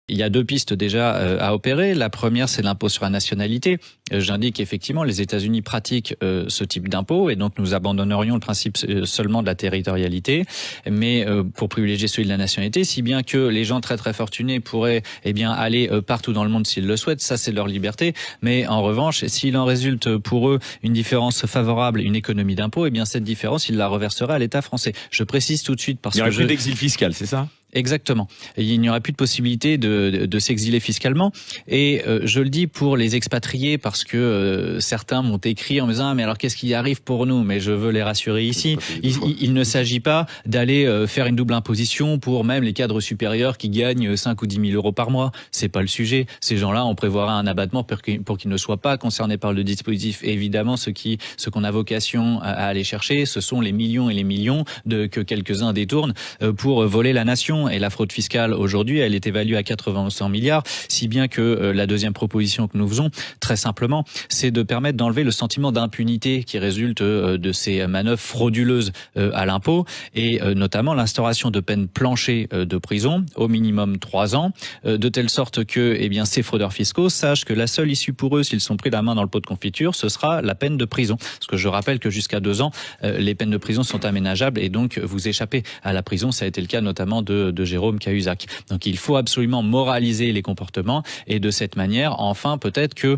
Il y a deux pistes déjà à opérer. La première, c'est l'impôt sur la nationalité. J'indique effectivement les États-Unis pratiquent ce type d'impôt et donc nous abandonnerions le principe seulement de la territorialité, mais pour privilégier celui de la nationalité, si bien que les gens très très fortunés pourraient aller partout dans le monde s'ils le souhaitent. Ça, c'est leur liberté. Mais en revanche, s'il en résulte pour eux une différence favorable, une économie d'impôt, cette différence, ils la reverseraient à l'État français. Je précise tout de suite parce que il n'y aurait plus d'exil fiscal, c'est ça ? Exactement. Il n'y aurait plus de possibilité de s'exiler fiscalement. Et je le dis pour les expatriés parce que certains m'ont écrit en me disant « mais alors qu'est-ce qui arrive pour nous ?» Mais je veux les rassurer ici. Il ne s'agit pas d'aller faire une double imposition pour même les cadres supérieurs qui gagnent 5 ou 10 000 euros par mois. C'est pas le sujet. Ces gens-là, on prévoira un abattement pour qu'ils ne soient pas concernés par le dispositif. Et évidemment, ce qu'on a vocation à aller chercher, ce sont les millions et les millions que quelques-uns détournent pour voler la nation. Et la fraude fiscale aujourd'hui, elle est évaluée à 80 ou 100 milliards, si bien que la deuxième proposition que nous faisons, très simplement, c'est de permettre d'enlever le sentiment d'impunité qui résulte de ces manœuvres frauduleuses à l'impôt, et notamment l'instauration de peines planchées de prison, au minimum 3 ans, de telle sorte que ces fraudeurs fiscaux sachent que la seule issue pour eux, s'ils sont pris la main dans le pot de confiture, ce sera la peine de prison. Parce que je rappelle que jusqu'à 2 ans, les peines de prison sont aménageables et donc vous échappez à la prison. Ça a été le cas notamment de Jérôme Cahuzac. Donc il faut absolument moraliser les comportements et de cette manière, enfin, peut-être que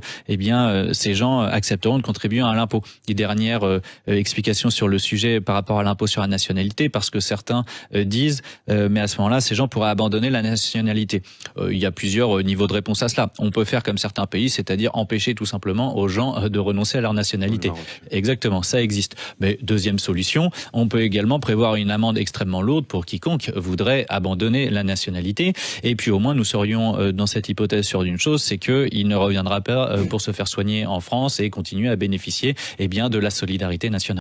ces gens accepteront de contribuer à l'impôt. Et dernière explication sur le sujet par rapport à l'impôt sur la nationalité, parce que certains disent mais à ce moment-là, ces gens pourraient abandonner la nationalité. Il y a plusieurs niveaux de réponse à cela. On peut faire comme certains pays, c'est-à-dire empêcher tout simplement aux gens de renoncer à leur nationalité. Exactement, ça existe. Mais deuxième solution, on peut également prévoir une amende extrêmement lourde pour quiconque voudrait abandonner la nationalité. Et puis au moins nous serions dans cette hypothèse sûrs d'une chose, c'est qu'il ne reviendra pas pour se faire soigner en France et continuer à bénéficier de la solidarité nationale.